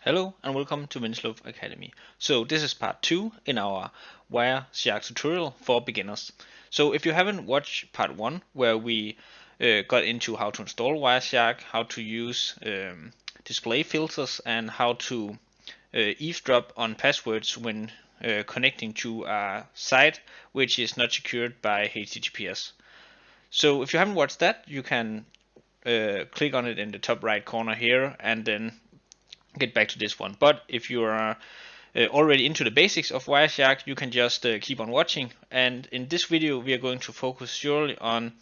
Hello and welcome to Winslow Academy. So this is part 2 in our Wireshark tutorial for beginners. So if you haven't watched part 1 where we got into how to install Wireshark, how to use display filters and how to eavesdrop on passwords when connecting to a site which is not secured by HTTPS. So if you haven't watched that, you can click on it in the top right corner here and then get back to this one. But if you are already into the basics of Wireshark, you can just keep on watching. And in this video, we are going to focus surely on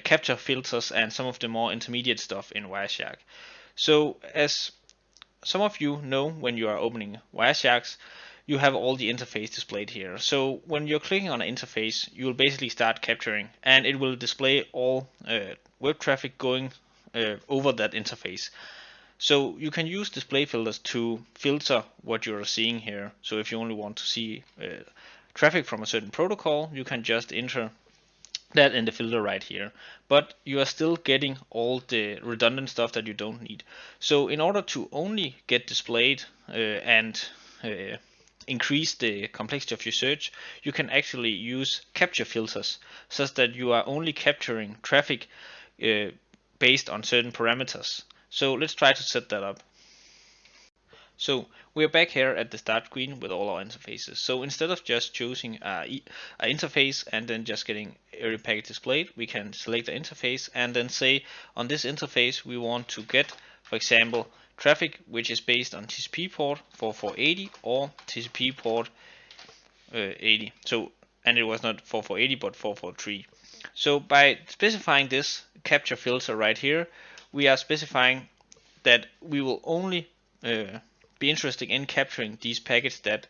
capture filters and some of the more intermediate stuff in Wireshark. So as some of you know, when you are opening Wiresharks, you have all the interface displayed here. So when you're clicking on an interface, you will basically start capturing, and it will display all web traffic going over that interface. So you can use display filters to filter what you're seeing here. So if you only want to see traffic from a certain protocol, you can just enter that in the filter right here. But you are still getting all the redundant stuff that you don't need. So in order to only get displayed and increase the complexity of your search, you can actually use capture filters such that you are only capturing traffic based on certain parameters. So let's try to set that up. So we're back here at the start screen with all our interfaces. So instead of just choosing an interface and then just getting every packet displayed, we can select the interface and then say on this interface we want to get, for example, traffic which is based on TCP port 4480 or TCP port 80. So, and it was not 4480 but 443. So by specifying this capture filter right here, we are specifying that we will only be interested in capturing these packets that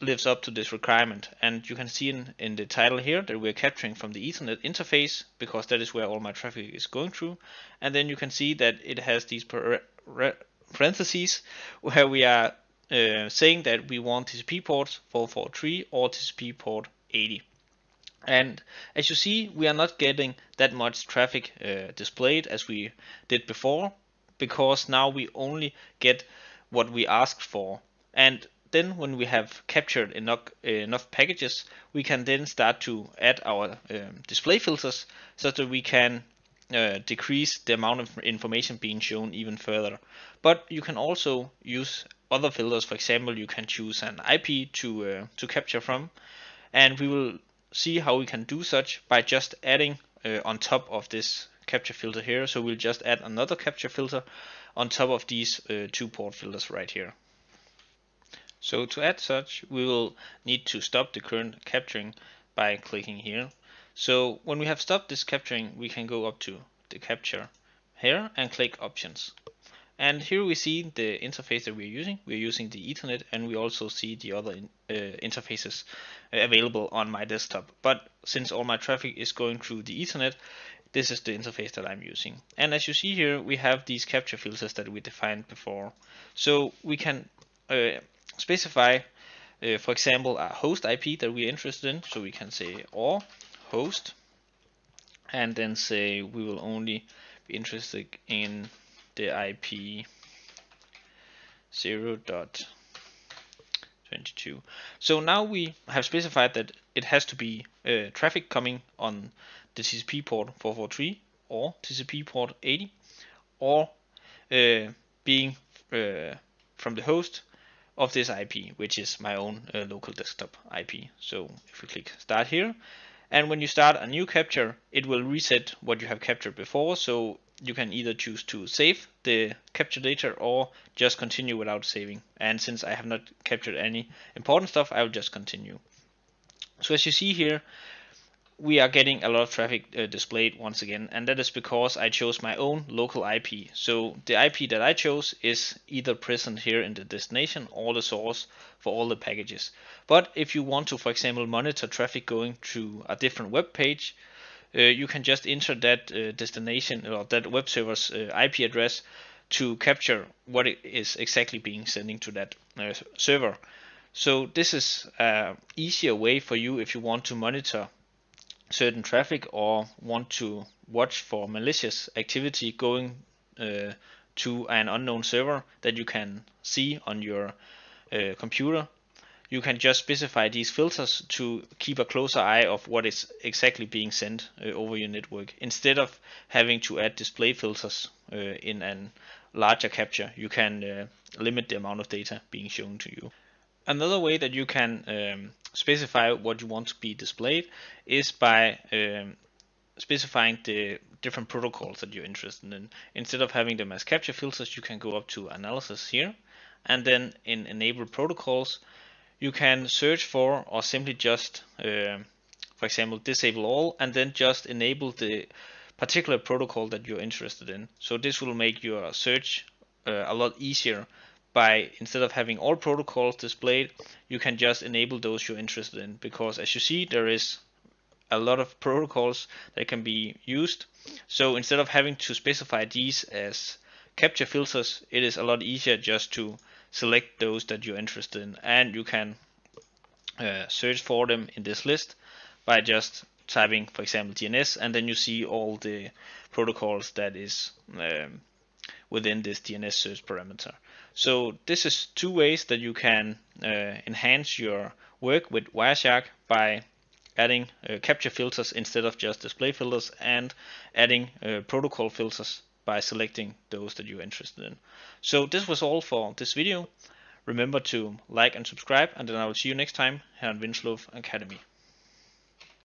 lives up to this requirement. And you can see in the title here that we're capturing from the Ethernet interface because that is where all my traffic is going through. And then you can see that it has these parentheses where we are saying that we want TCP port 443 or TCP port 80. And as you see, we are not getting that much traffic displayed as we did before, because now we only get what we asked for. And then when we have captured enough packages, we can then start to add our display filters so that we can decrease the amount of information being shown even further. But you can also use other filters. For example, you can choose an IP to capture from, and we will see how we can do such by just adding on top of this capture filter here. So we'll just add another capture filter on top of these 2 port filters right here. So to add such, we will need to stop the current capturing by clicking here. So when we have stopped this capturing, we can go up to the capture here and click options. And here we see the interface that we're using. We're using the Ethernet, and we also see the other interfaces available on my desktop. But since all my traffic is going through the Ethernet, this is the interface that I'm using. And as you see here, we have these capture filters that we defined before. So we can specify, for example, a host IP that we're interested in. So we can say or host, and then say we will only be interested in the IP 0.22. So now we have specified that it has to be traffic coming on the TCP port 443 or TCP port 80, or being from the host of this IP, which is my own local desktop IP. So if we click start here, and when you start a new capture, it will reset what you have captured before. So you can either choose to save the capture data or just continue without saving. And since I have not captured any important stuff, I will just continue. So as you see here, we are getting a lot of traffic displayed once again, and that is because I chose my own local IP. So the IP that I chose is either present here in the destination or the source for all the packages. But if you want to, for example, monitor traffic going to a different web page, you can just enter that destination or that web server's IP address to capture what it is exactly being sending to that server. So this is an easier way for you if you want to monitor certain traffic or want to watch for malicious activity going to an unknown server that you can see on your computer, you can just specify these filters to keep a closer eye of what is exactly being sent over your network. Instead of having to add display filters in a larger capture, you can limit the amount of data being shown to you. Another way that you can specify what you want to be displayed is by specifying the different protocols that you're interested in. Instead of having them as capture filters, you can go up to analysis here, and then in enable protocols, you can search for or simply just, for example, disable all, and then just enable the particular protocol that you're interested in. So this will make your search a lot easier. By instead of having all protocols displayed, you can just enable those you're interested in, because as you see, there is a lot of protocols that can be used. So instead of having to specify these as capture filters, it is a lot easier just to select those that you're interested in, and you can search for them in this list by just typing, for example, DNS, and then you see all the protocols that is within this DNS search parameter. So this is two ways that you can enhance your work with Wireshark by adding capture filters instead of just display filters, and adding protocol filters by selecting those that you're interested in. So this was all for this video. Remember to like and subscribe, and then I will see you next time here on Winslow Academy.